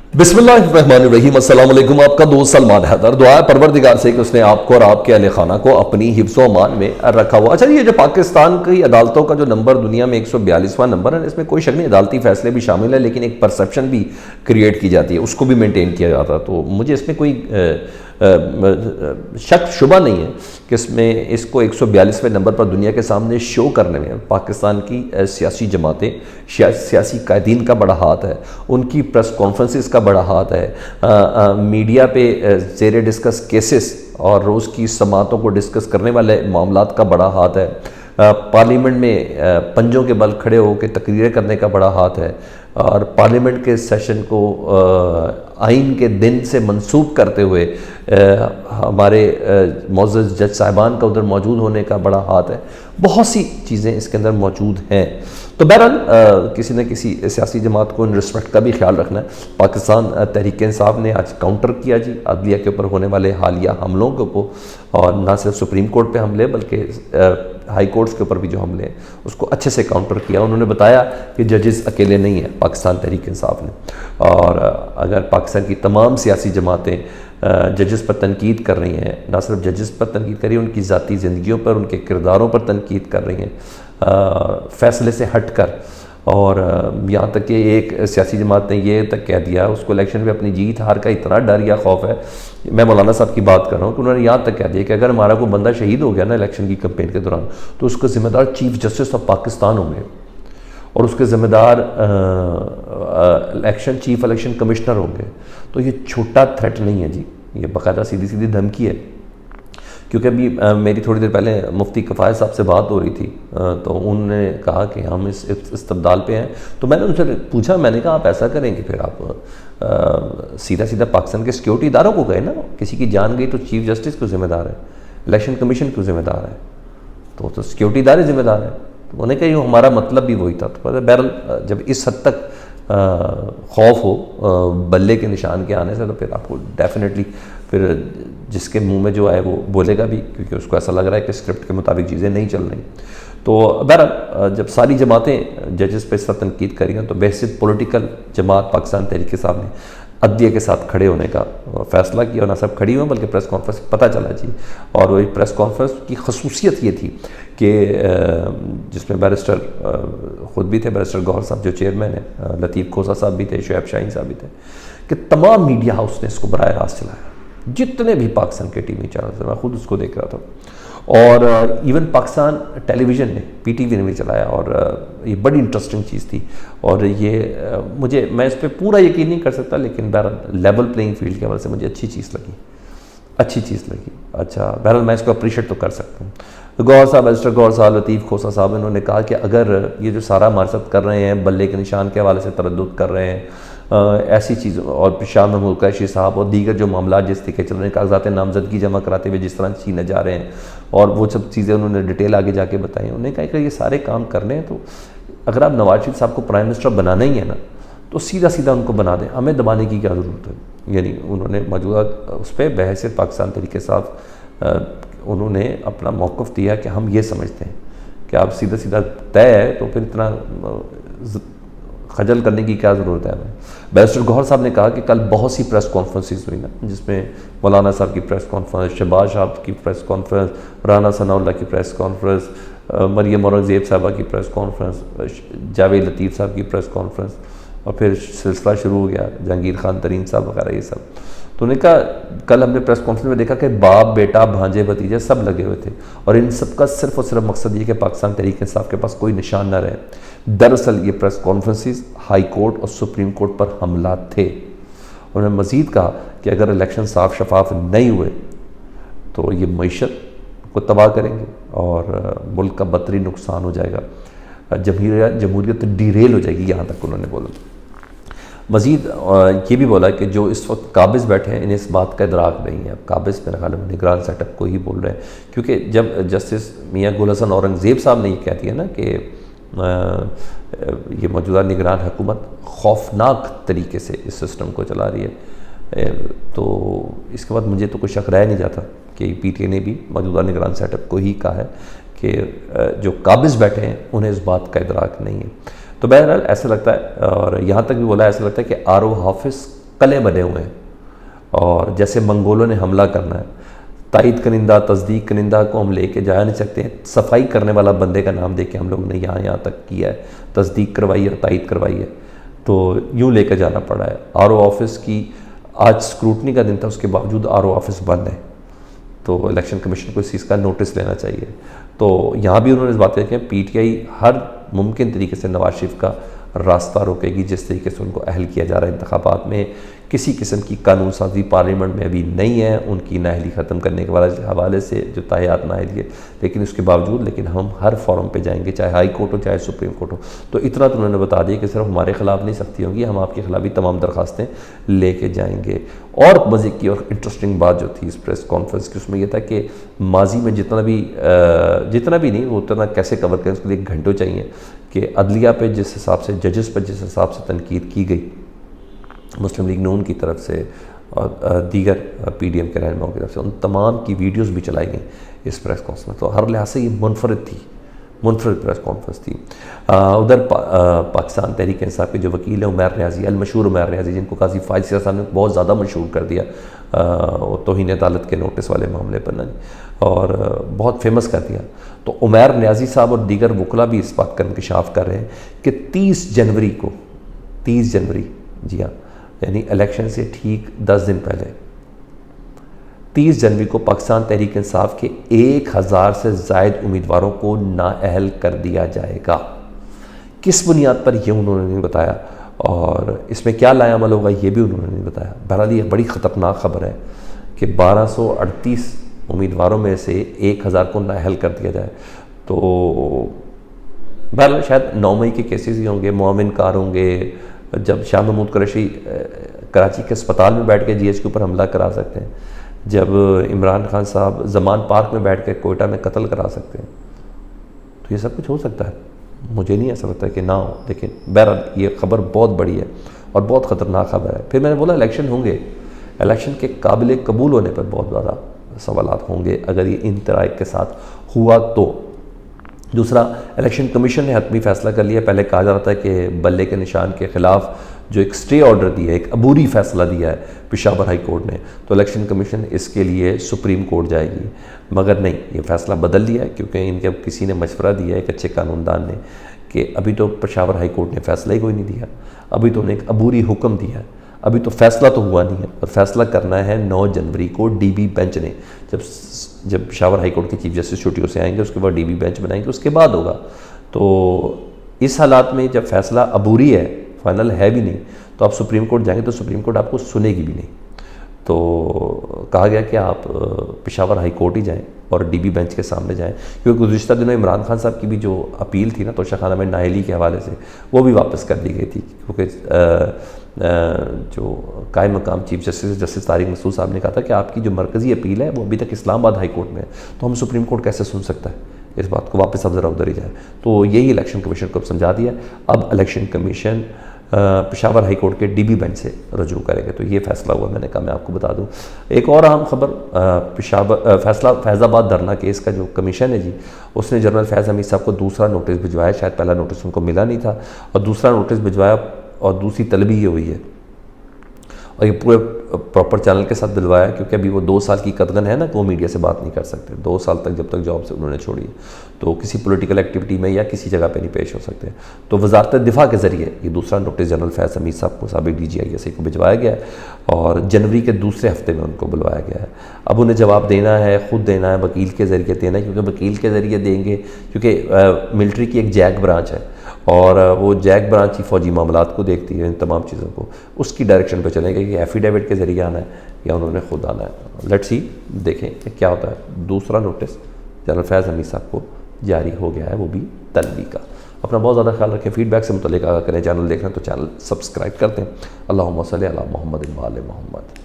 बिस्मिल्लाहिर्रहमानिर्रहीम। अस्सलाम वालेकुम। आपका दोस्त सलमान हैदर। दुआ है परवरदिगार से कि उसने आपको और आपके अहले खाना को अपनी हिफ्ज़ व अमान में रखा हुआ। अच्छा, ये जो पाकिस्तान की अदालतों का जो नंबर दुनिया में 142वां नंबर है, इसमें कोई शक नहीं, अदालती फैसले भी शामिल है, लेकिन एक परसेप्शन भी क्रिएट की जाती है, उसको भी मेंटेन किया जाता है। तो मुझे इसमें कोई शक शुबा नहीं है कि इसमें इसको 142वें नंबर पर दुनिया के सामने शो करने में पाकिस्तान की सियासी जमातें, सियासी कायदीन का बड़ा हाथ है, उनकी प्रेस कॉन्फ्रेंसेस का बड़ा हाथ है, मीडिया पे ज़ेरे डिस्कस केसेस और रोज़ की समातों को डिस्कस करने वाले मामलात का बड़ा हाथ है, पार्लियामेंट में पंजों के बल खड़े होकर तकरीरें करने का बड़ा हाथ है, और पार्लियामेंट के सेशन को आइन के दिन से मंसूब करते हुए हमारे मुअज़्ज़ज़ जज साहिबान का उधर मौजूद होने का बड़ा हाथ है। बहुत सी चीज़ें इसके अंदर मौजूद हैं। तो बहरहाल किसी न किसी सियासी जमात को इन रिस्पेक्ट का भी ख्याल रखना है। पाकिस्तान तहरीक इंसाफ ने आज काउंटर किया जी अदलिया के ऊपर होने वाले हालिया हमलों के ऊपर, और ना सिर्फ सुप्रीम कोर्ट पे हमले बल्कि हाई कोर्ट्स के ऊपर भी जो हमले हैं उसको अच्छे से काउंटर किया। उन्होंने बताया कि जजेस अकेले नहीं हैं पाकिस्तान तहरीक इंसाफ ने, और अगर पाकिस्तान की तमाम सियासी जमातें जजेस पर तनकीद कर रही हैं, ना सिर्फ जजेस पर तनकीद कर रही हैं, उनकी ज़ाती ज़िंदगियों पर, उनके किरदारों पर तनकीद कर रही हैं फ़ैसले से हट कर, और यहाँ तक कि एक सियासी जमात ने ये तक कह दिया, उसको इलेक्शन में अपनी जीत हार का इतना डर या खौफ है, मैं मौलाना साहब की बात कर रहा हूँ कि उन्होंने यहाँ तक कह दिया कि अगर हमारा कोई बंदा शहीद हो गया ना इलेक्शन की कैंपेन के दौरान, तो उसका ज़िम्मेदार चीफ जस्टिस ऑफ पाकिस्तान होंगे, और उसके ज़िम्मेदार चीफ इलेक्शन कमिश्नर होंगे। तो ये छोटा थ्रेट नहीं है जी, ये बाकायदा सीधी सीधी धमकी है। क्योंकि अभी मेरी थोड़ी देर पहले मुफ्ती कफ़ायत साहब से बात हो रही थी, तो उन्होंने कहा कि हम इस इस्तबदाल पे हैं। तो मैंने उनसे पूछा, मैंने कहा आप ऐसा करेंगे फिर आप सीधा सीधा पाकिस्तान के सिक्योरिटी इदारों को गए ना, किसी की जान गई तो चीफ जस्टिस क्यों ज़िम्मेदार है, इलेक्शन कमीशन क्यों ज़िम्मेदार है, तो सिक्योरिटी इदारे ज़िम्मेदार हैं। तो उन्होंने कहा ये हमारा मतलब भी वही था। तो बहरहाल जब इस हद तक खौफ हो बल्ले के निशान के आने से, तो फिर आपको डेफिनेटली फिर जिसके मुंह में जो आए वो बोलेगा भी, क्योंकि उसको ऐसा लग रहा है कि स्क्रिप्ट के मुताबिक चीज़ें नहीं चल रही। तो बहरहाल जब सारी जमातें जजेस पे इस तरह तनकीद करेंगे, तो बहसियत पॉलिटिकल जमात पाकिस्तान तहरीक इंसाफ ने अदलिया के साथ खड़े होने का फ़ैसला किया, और ना सब खड़ी हुई बल्कि प्रेस कॉन्फ्रेंस पता चला जी। और वही प्रेस कॉन्फ्रेंस की खसूसियत ये थी कि जिसमें बैरिस्टर ख़ुद भी थे, बैरिस्टर गौहर साहब जो चेयरमैन है, लतीफ़ खोसा साहब भी थे, शुएब शाहीन साहब भी थे, कि तमाम मीडिया हाउस ने इसको बराह रास्त चलाया, जितने भी पाकिस्तान के टीवी चैनल थे, मैं खुद उसको देख रहा था, और इवन पाकिस्तान टेलीविज़न ने, PTV ने भी चलाया, और ये बड़ी इंटरेस्टिंग चीज़ थी। और ये मैं इस पर पूरा यकीन नहीं कर सकता, लेकिन बहरहाल लेवल प्लेइंग फील्ड के हवाले से मुझे अच्छी चीज़ लगी। अच्छा, बहरहाल मैं इसको अप्रीशिएट तो कर सकता हूँ। गौहर साहब, बैरिस्टर गौहर साहब, लतीफ़ खोसा साहब, इन्होंने कहा कि अगर ये जो सारा हमारे साथ कर रहे हैं, बल्ले के निशान के हवाले से तरद्दुद कर रहे हैं, ऐसी चीज़, और शाह महमूद कुरैशी साहब और दीगर जो मामला जिस तरीके चल रहे हैं, कागजात नामजदगी जमा कराते हुए जिस तरह छीने जा रहे हैं, और वो सब चीज़ें उन्होंने डिटेल आगे जाके बताई। उन्होंने कहा कि ये सारे काम करने हैं, तो अगर आप नवाज शरीफ साहब को प्राइम मिनिस्टर बनाना ही है ना, तो सीधा सीधा उनको बना दें, हमें दबाने की क्या ज़रूरत है। यानी उन्होंने मौजूदा उस पर बहसियत पाकिस्तान तरीके साहब उन्होंने अपना मौक़िफ़ दिया कि हम ये समझते हैं कि आप सीधा सीधा तय है, तो फिर इतना खजल करने की क्या ज़रूरत है हमें। बैरिस्टर गौहर साहब ने कहा कि कल बहुत सी प्रेस कॉन्फ्रेंसेस हुई ना, जिसमें मौलाना साहब की प्रेस कॉन्फ्रेंस, शहबाज साहब की प्रेस कॉन्फ्रेंस, राना सनाउल्लाह की प्रेस कॉन्फ्रेंस, मरियम औरंगज़ेब साहबा की प्रेस कॉन्फ्रेंस, जावेद लतीफ़ साहब की प्रेस कॉन्फ्रेंस, और फिर सिलसिला शुरू हो गया जहांगीर खान तरीन साहब वगैरह ये सब। तो उन्होंने कहा कल हमने प्रेस कॉन्फ्रेंस में देखा कि बाप बेटा भांजे भतीजे सब लगे हुए थे, और इन सब का सिर्फ और सिर्फ मकसद ये कि पाकिस्तान तहरीक इंसाफ के पास कोई निशान न रहे। दरअसल ये प्रेस कॉन्फ्रेंसेस हाई कोर्ट और सुप्रीम कोर्ट पर हमला थे। उन्होंने मज़ीद कहा कि अगर इलेक्शन साफ शफाफ नहीं हुए तो ये मईशत को तबाह करेंगे, और मुल्क का बदतरीन नुकसान हो जाएगा, जमहूरियत डिरेल हो जाएगी, यहाँ तक उन्होंने बोला। मज़ीद ये भी बोला कि जो इस वक्त काबिज़ बैठे हैं इन्हें इस बात का इदराक नहीं है। अब काबिज़ मेरे ख्याल में निगरान सेटअप को ही बोल रहे हैं, क्योंकि जब जस्टिस मियाँ गुल हसन औरंगज़ेब साहब ने ये कह दिया ना कि ये मौजूदा निगरान हुकूमत खौफनाक तरीके से इस सिस्टम को चला रही है, तो इसके बाद मुझे तो कोई शक रह नहीं जाता कि PTI ने भी मौजूदा निगरान सेटअप को ही कहा है कि जो काबिज़ बैठे हैं उन्हें इस बात का इदराक नहीं है। तो बहरहाल ऐसा लगता है, और यहाँ तक भी बोला ऐसा लगता है कि RO हाफिज़ قلعے بنے ہوئے ہیں، اور جیسے منگولوں نے حملہ کرنا ہے، تائید کنندہ تصدیق کنندہ کو ہم لے کے جا نہیں سکتے ہیں، صفائی کرنے والا بندے کا نام دے کے ہم لوگ نے یہاں تک کیا ہے، تصدیق کروائی ہے اور تائید کروائی ہے، تو یوں لے کے جانا پڑا ہے۔ آر او آفس کی آج سکروٹنی کا دن تھا، اس کے باوجود آر او آفس بند ہے، تو الیکشن کمیشن کو اس چیز کا نوٹس لینا چاہیے۔ تو یہاں بھی انہوں نے اس بات کہ پی ٹی آئی ہر ممکن طریقے سے نواز شریف کا راستہ روکے گی، جس طریقے سے ان کو اہل کیا جا رہا ہے انتخابات میں۔ کسی قسم کی قانون سازی پارلیمنٹ میں ابھی نہیں ہے ان کی نااہلی ختم کرنے کے حوالے سے، جو تاحیات نااہلی ہے، لیکن اس کے باوجود لیکن ہم ہر فورم پہ جائیں گے، چاہے ہائی کورٹ ہو چاہے سپریم کورٹ ہو۔ تو اتنا تو انہوں نے بتا دیا کہ صرف ہمارے خلاف نہیں سختی ہوگی، ہم آپ کے خلاف بھی تمام درخواستیں لے کے جائیں گے۔ اور مزے کی اور انٹرسٹنگ بات جو تھی اس پریس کانفرنس کی، اس میں یہ تھا کہ ماضی میں جتنا بھی نہیں وہ اتنا کیسے کور کریں، اس کے لیے گھنٹوں چاہیے کہ عدلیہ پہ جس حساب سے، ججز پہ جس حساب سے تنقید کی گئی مسلم لیگ نون کی طرف سے اور دیگر پی ڈی ایم کے رہنماؤں کی طرف سے، ان تمام کی ویڈیوز بھی چلائی گئیں اس پریس کانفرنس میں، تو ہر لحاظ سے یہ منفرد پریس کانفرنس تھی۔ ادھر پاکستان تحریک انصاف کے جو وکیل ہیں عمیر نیازی، المشہور عمیر نیازی، جن کو قاضی فائز سیاح صاحب نے بہت زیادہ مشہور کر دیا توہین عدالت کے نوٹس والے معاملے پر، اور بہت فیمس کر دیا، تو عمیر نیازی صاحب اور دیگر وکلاء بھی اس بات کا انکشاف کر رہے ہیں کہ 30 جنوری جی ہاں، یعنی الیکشن سے ٹھیک 10 دن پہلے 30 جنوری کو پاکستان تحریک انصاف کے 1000 سے زائد امیدواروں کو نااہل کر دیا جائے گا۔ کس بنیاد پر یہ انہوں نے نہیں بتایا، اور اس میں کیا لائے عمل ہوگا یہ بھی انہوں نے نہیں بتایا۔ بہرحال یہ بڑی خطرناک خبر ہے کہ 1238 امیدواروں میں سے 1000 کو نااہل کر دیا جائے، تو بہرحال شاید 9 مئی کے کیسز ہی ہوں گے، معاون کار ہوں گے، جب شاہ محمود قریشی کراچی کے اسپتال میں بیٹھ کے جی ایچ کے اوپر حملہ کرا سکتے ہیں، جب عمران خان صاحب زمان پارک میں بیٹھ کے کوئٹہ میں قتل کرا سکتے ہیں، تو یہ سب کچھ ہو سکتا ہے۔ مجھے نہیں ایسا لگتا کہ نہ ہو، لیکن بہرحال یہ خبر بہت بڑی ہے اور بہت خطرناک خبر ہے۔ پھر میں نے بولا الیکشن ہوں گے، الیکشن کے قابل قبول ہونے پر بہت زیادہ سوالات ہوں گے اگر یہ ان طرائق کے ساتھ ہوا تو۔ دوسرا، الیکشن کمیشن نے حتمی فیصلہ کر لیا۔ پہلے کہا جا رہا تھا کہ بلے کے نشان کے خلاف جو ایک سٹے آرڈر دیا ہے، ایک عبوری فیصلہ دیا ہے پشاور ہائی کورٹ نے، تو الیکشن کمیشن اس کے لیے سپریم کورٹ جائے گی، مگر نہیں، یہ فیصلہ بدل لیا ہے کیونکہ ان کے کسی نے مشورہ دیا ہے، ایک اچھے قانون دان نے، کہ ابھی تو پشاور ہائی کورٹ نے فیصلہ ہی کوئی نہیں دیا، ابھی تو انہیں ایک عبوری حکم دیا ہے، ابھی تو فیصلہ تو ہوا نہیں ہے، اور فیصلہ کرنا ہے 9 جنوری کو ڈی بی بینچ نے، جب پشاور ہائی کورٹ کے چیف جسٹس چھٹیوں سے آئیں گے، اس کے بعد ڈی بی بینچ بنائیں گے، اس کے بعد ہوگا۔ تو اس حالات میں جب فیصلہ عبوری ہے، فائنل ہے بھی نہیں، تو آپ سپریم کورٹ جائیں گے تو سپریم کورٹ آپ کو سنے گی بھی نہیں، تو کہا گیا کہ آپ پشاور ہائی کورٹ ہی جائیں اور ڈی بی بینچ کے سامنے جائیں، کیونکہ گزشتہ دنوں عمران خان صاحب کی بھی جو اپیل تھی نا توشہ خانہ میں نااہلی کے حوالے سے، وہ بھی واپس کر دی گئی تھی، کیونکہ جو قائم مقام چیف جسٹس طارق مسعود صاحب نے کہا تھا کہ آپ کی جو مرکزی اپیل ہے وہ ابھی تک اسلام آباد ہائی کورٹ میں ہے، تو ہم سپریم کورٹ کیسے سن سکتا ہے اس بات کو، واپس اب ذرا ادھر ہی جائے۔ تو یہی الیکشن کمیشن کو اب سمجھا دیا، اب election commission Peshawar high court کے ڈی بی بینچ سے رجوع کریں گے، تو یہ فیصلہ ہوا، میں نے کہا میں آپ کو بتا دوں۔ ایک اور اہم خبر، فیصلہ فیض آباد دھرنا کیس کا جو کمیشن ہے جی، اس نے جنرل فیض حمید صاحب کو دوسرا نوٹس بھجوایا، شاید پہلا نوٹس ان کو ملا نہیں تھا، اور دوسرا نوٹس بھجوایا، اور دوسری طلبی یہ ہوئی ہے، اور یہ پورے پراپر چینل کے ساتھ دلوایا، کیونکہ ابھی وہ 2 سال کی قدغن ہے نا کہ وہ میڈیا سے بات نہیں کر سکتے، 2 سال تک جب تک جاب سے انہوں نے چھوڑی ہے، تو کسی پولیٹیکل ایکٹیویٹی میں یا کسی جگہ پہ نہیں پیش ہو سکتے، تو وزارت دفاع کے ذریعے یہ دوسرا نوٹس جنرل فیض حمید صاحب کو، سابق D G I S I کو بھجوایا گیا ہے، اور جنوری کے دوسرے ہفتے میں ان کو بلوایا گیا ہے۔ اب انہیں جواب دینا ہے، خود دینا ہے، وکیل کے ذریعے دینا ہے، کیونکہ وکیل کے ذریعے دیں گے کیونکہ ملٹری کی ایک جیک برانچ ہے، اور وہ جیک برانچ ہی فوجی معاملات کو دیکھتی ہے، ان تمام چیزوں کو، اس کی ڈائریکشن پہ چلیں گے کہ ایفیڈیوٹ کے ذریعے آنا ہے یا انہوں نے خود آنا ہے۔ لیٹس سی، دیکھیں کہ کیا ہوتا ہے۔ دوسرا نوٹس جنرل فیض حمید صاحب کو جاری ہو گیا ہے، وہ بھی طلبی کا۔ اپنا بہت زیادہ خیال رکھیں، فیڈ بیک سے متعلق آگاہ کریں، چینل دیکھ رہے ہیں تو چینل سبسکرائب کرتے ہیں۔ اللہم صلی علی محمد و آل محمد۔